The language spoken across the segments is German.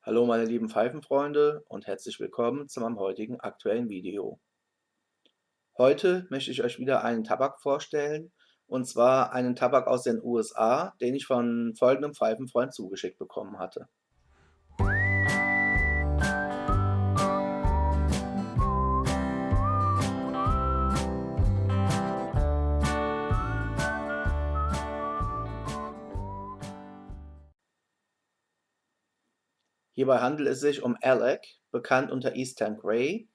Hallo meine lieben Pfeifenfreunde und herzlich willkommen zu meinem heutigen aktuellen Video. Heute möchte ich euch wieder einen Tabak vorstellen, und zwar einen Tabak aus den USA, den ich von folgendem Pfeifenfreund zugeschickt bekommen hatte. Hierbei handelt es sich um Alec, bekannt unter Eastern Grey,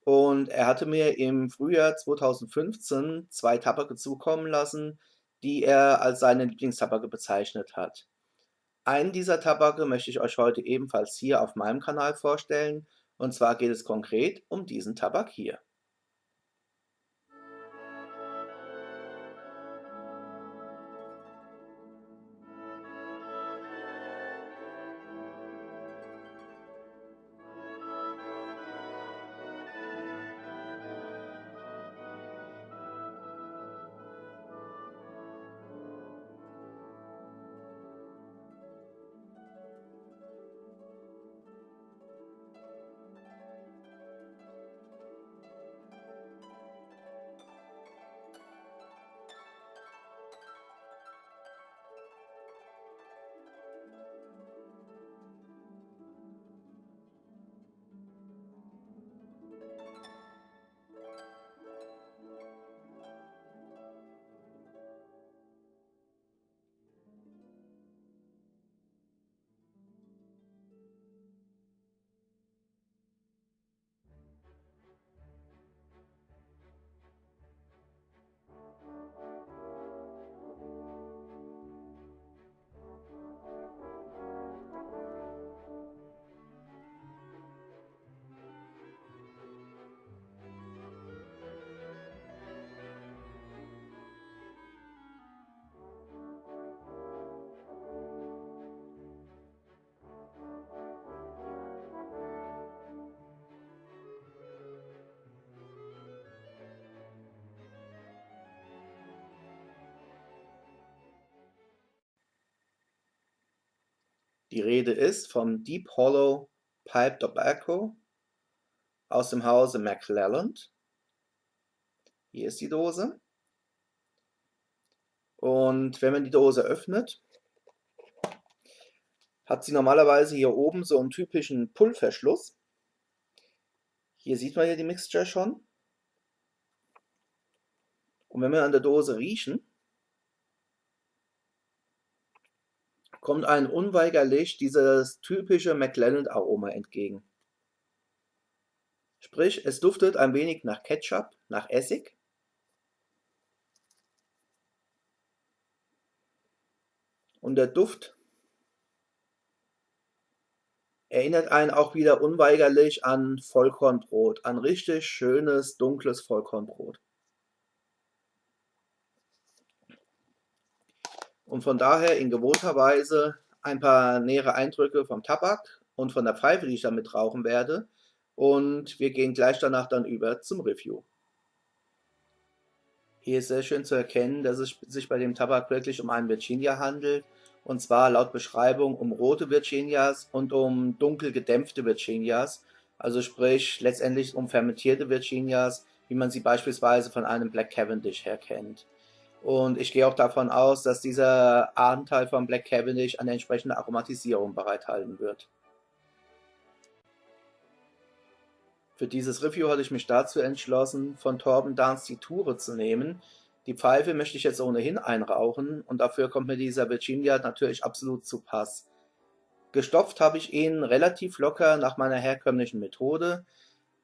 und er hatte mir im Frühjahr 2015 zwei Tabake zukommen lassen, die er als seine Lieblingstabake bezeichnet hat. Einen dieser Tabake möchte ich euch heute ebenfalls hier auf meinem Kanal vorstellen, und zwar geht es konkret um diesen Tabak hier. Die Rede ist vom Deep Hollow Pipe Tobacco aus dem Hause McClelland. Hier ist die Dose. Und wenn man die Dose öffnet, hat sie normalerweise hier oben so einen typischen Pullverschluss. Hier sieht man ja die Mixture schon. Und wenn wir an der Dose riechen, kommt einem unweigerlich dieses typische McClelland-Aroma entgegen. Sprich, es duftet ein wenig nach Ketchup, nach Essig. Und der Duft erinnert einen auch wieder unweigerlich an Vollkornbrot, an richtig schönes, dunkles Vollkornbrot. Und von daher in gewohnter Weise ein paar nähere Eindrücke vom Tabak und von der Pfeife, die ich damit rauchen werde. Und wir gehen gleich danach dann über zum Review. Hier ist sehr schön zu erkennen, dass es sich bei dem Tabak wirklich um einen Virginia handelt. Und zwar laut Beschreibung um rote Virginias und um dunkel gedämpfte Virginias. Also sprich letztendlich um fermentierte Virginias, wie man sie beispielsweise von einem Black Cavendish her kennt. Und ich gehe auch davon aus, dass dieser Anteil von Black Cavendish eine entsprechende Aromatisierung bereithalten wird. Für dieses Review hatte ich mich dazu entschlossen, von Torben Dance die Ture zu nehmen. Die Pfeife möchte ich jetzt ohnehin einrauchen, und dafür kommt mir dieser Virginia natürlich absolut zu Pass. Gestopft habe ich ihn relativ locker nach meiner herkömmlichen Methode.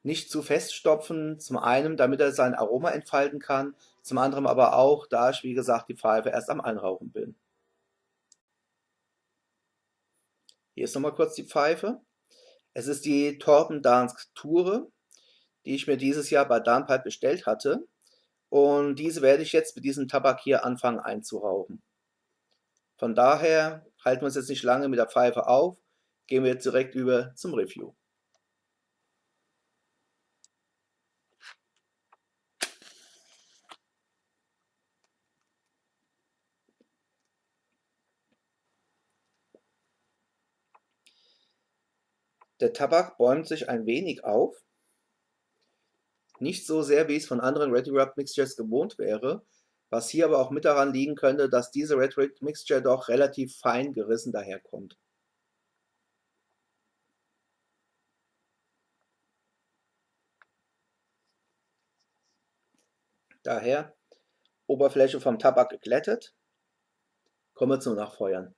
Nicht zu fest stopfen, zum einen, damit er sein Aroma entfalten kann, zum anderen aber auch, da ich, wie gesagt, die Pfeife erst am Einrauchen bin. Hier ist nochmal kurz die Pfeife. Es ist die Torben Dance Ture, die ich mir dieses Jahr bei Darnpipe bestellt hatte. Und diese werde ich jetzt mit diesem Tabak hier anfangen einzurauchen. Von daher halten wir uns jetzt nicht lange mit der Pfeife auf, gehen wir jetzt direkt über zum Review. Der Tabak bäumt sich ein wenig auf. Nicht so sehr, wie es von anderen Ready Rub Mixtures gewohnt wäre, was hier aber auch mit daran liegen könnte, dass diese Red Rub Mixture doch relativ fein gerissen daherkommt. Daher Oberfläche vom Tabak geglättet. Kommen wir zum Nachfeuern.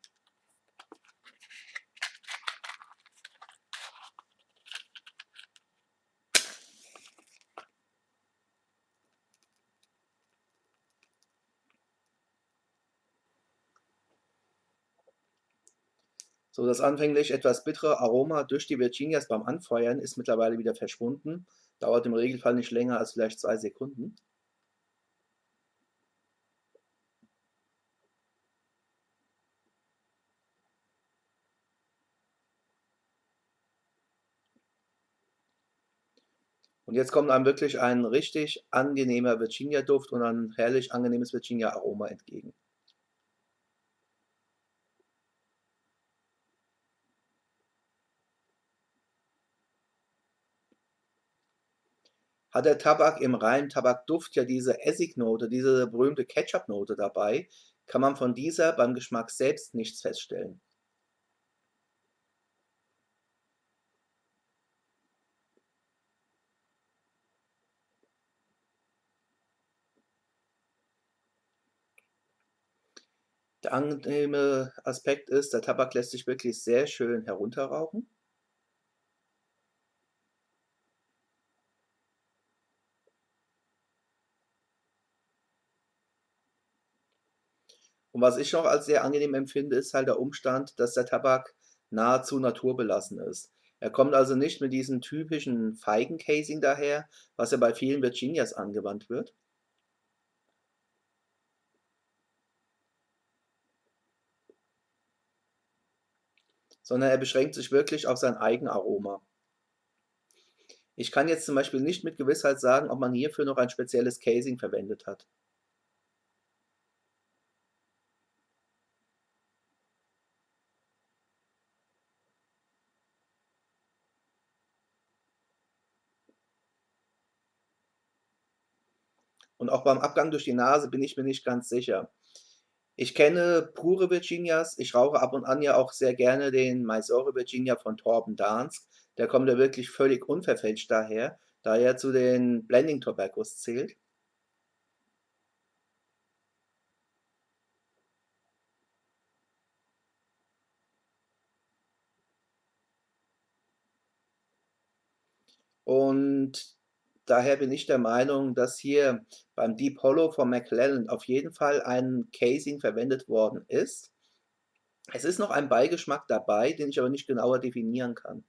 So, das anfänglich etwas bittere Aroma durch die Virginias beim Anfeuern ist mittlerweile wieder verschwunden. Dauert im Regelfall nicht länger als vielleicht 2 Sekunden. Und jetzt kommt einem wirklich ein richtig angenehmer Virginia-Duft und ein herrlich angenehmes Virginia-Aroma entgegen. Hat der Tabak im reinen Tabakduft ja diese Essignote, diese berühmte Ketchup-Note dabei, kann man von dieser beim Geschmack selbst nichts feststellen. Der angenehme Aspekt ist, der Tabak lässt sich wirklich sehr schön herunterrauchen. Und was ich noch als sehr angenehm empfinde, ist halt der Umstand, dass der Tabak nahezu naturbelassen ist. Er kommt also nicht mit diesem typischen Feigencasing daher, was ja bei vielen Virginias angewandt wird, sondern er beschränkt sich wirklich auf sein Eigenaroma. Ich kann jetzt zum Beispiel nicht mit Gewissheit sagen, ob man hierfür noch ein spezielles Casing verwendet hat. Und auch beim Abgang durch die Nase bin ich mir nicht ganz sicher. Ich kenne pure Virginias. Ich rauche ab und an ja auch sehr gerne den Mysore Virginia von Torben Dansk. Der kommt ja wirklich völlig unverfälscht daher, da er zu den Blending Tobaccos zählt. Und daher bin ich der Meinung, dass hier beim Deep Hollow von McClelland auf jeden Fall ein Casing verwendet worden ist. Es ist noch ein Beigeschmack dabei, den ich aber nicht genauer definieren kann.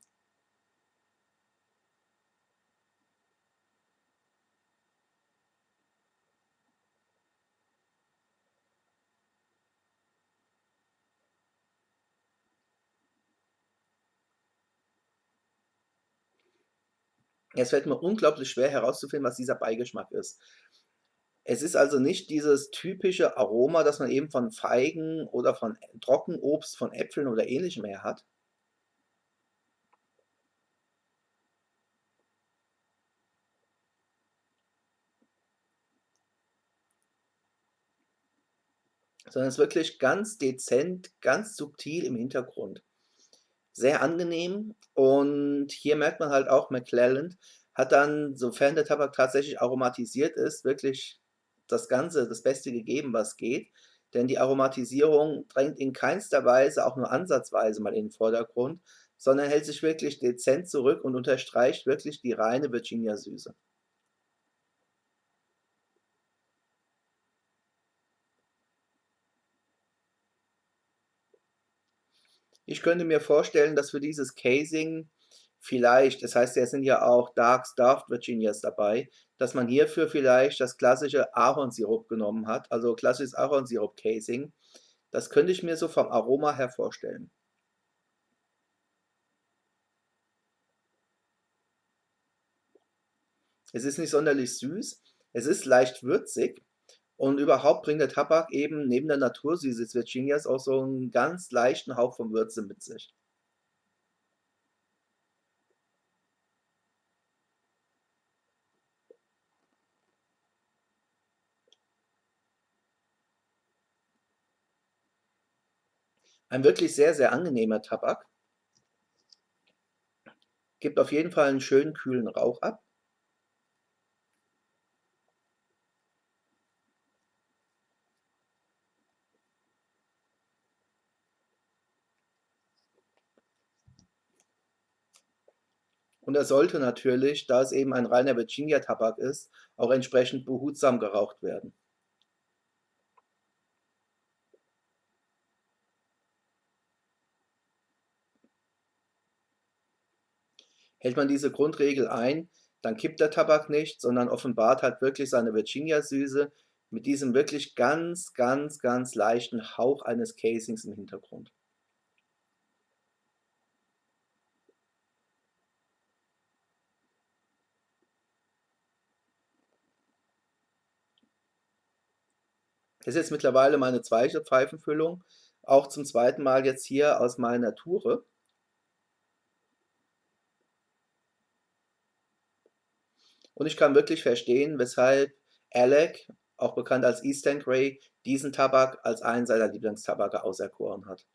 Es fällt mir unglaublich schwer herauszufinden, was dieser Beigeschmack ist. Es ist also nicht dieses typische Aroma, das man eben von Feigen oder von Trockenobst, von Äpfeln oder Ähnlichem her hat, sondern es ist wirklich ganz dezent, ganz subtil im Hintergrund. Sehr angenehm und hier merkt man halt auch, McClelland hat dann, sofern der Tabak tatsächlich aromatisiert ist, wirklich das Ganze, das Beste gegeben, was geht, denn die Aromatisierung drängt in keinster Weise, auch nur ansatzweise mal in den Vordergrund, sondern hält sich wirklich dezent zurück und unterstreicht wirklich die reine Virginia-Süße. Ich könnte mir vorstellen, dass für dieses Casing vielleicht, das heißt, ja, es sind ja auch Dark Starved Virginias dabei, dass man hierfür vielleicht das klassische Ahornsirup genommen hat, also klassisches Ahornsirup-Casing. Das könnte ich mir so vom Aroma her vorstellen. Es ist nicht sonderlich süß, es ist leicht würzig und überhaupt bringt der Tabak eben neben der Natursüße des Virginias auch so einen ganz leichten Hauch von Würze mit sich. Ein wirklich sehr, sehr angenehmer Tabak. Gibt auf jeden Fall einen schönen kühlen Rauch ab. Und er sollte natürlich, da es eben ein reiner Virginia-Tabak ist, auch entsprechend behutsam geraucht werden. Hält man diese Grundregel ein, dann kippt der Tabak nicht, sondern offenbart halt wirklich seine Virginia-Süße mit diesem wirklich ganz, ganz, ganz leichten Hauch eines Casings im Hintergrund. Das ist jetzt mittlerweile meine zweite Pfeifenfüllung, auch zum zweiten Mal jetzt hier aus meiner Ture. Und ich kann wirklich verstehen, weshalb Alec, auch bekannt als Eastern Grey, diesen Tabak als einen seiner Lieblingstabake auserkoren hat.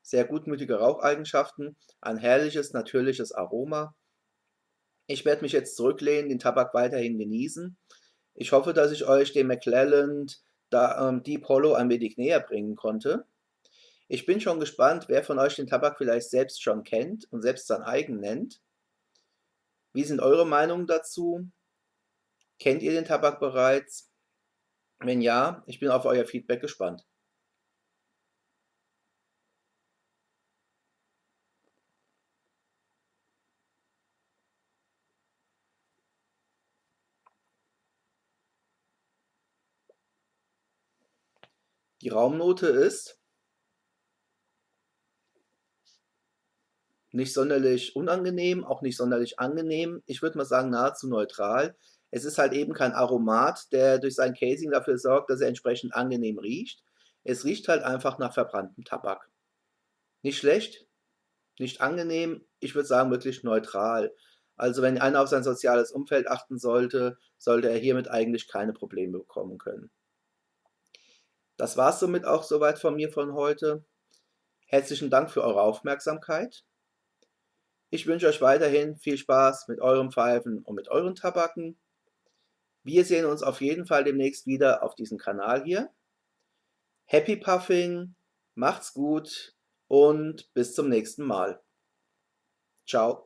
Sehr gutmütige Raucheigenschaften, ein herrliches, natürliches Aroma. Ich werde mich jetzt zurücklehnen, den Tabak weiterhin genießen. Ich hoffe, dass ich euch den McClelland Deep Hollow ein wenig näher bringen konnte. Ich bin schon gespannt, wer von euch den Tabak vielleicht selbst schon kennt und selbst sein eigen nennt. Wie sind eure Meinungen dazu? Kennt ihr den Tabak bereits? Wenn ja, ich bin auf euer Feedback gespannt. Die Raumnote ist nicht sonderlich unangenehm, auch nicht sonderlich angenehm. Ich würde mal sagen, nahezu neutral. Es ist halt eben kein Aromat, der durch sein Casing dafür sorgt, dass er entsprechend angenehm riecht. Es riecht halt einfach nach verbranntem Tabak. Nicht schlecht, nicht angenehm, ich würde sagen wirklich neutral. Also wenn einer auf sein soziales Umfeld achten sollte, sollte er hiermit eigentlich keine Probleme bekommen können. Das war es somit auch soweit von mir von heute. Herzlichen Dank für eure Aufmerksamkeit. Ich wünsche euch weiterhin viel Spaß mit eurem Pfeifen und mit euren Tabaken. Wir sehen uns auf jeden Fall demnächst wieder auf diesem Kanal hier. Happy Puffing, macht's gut und bis zum nächsten Mal. Ciao.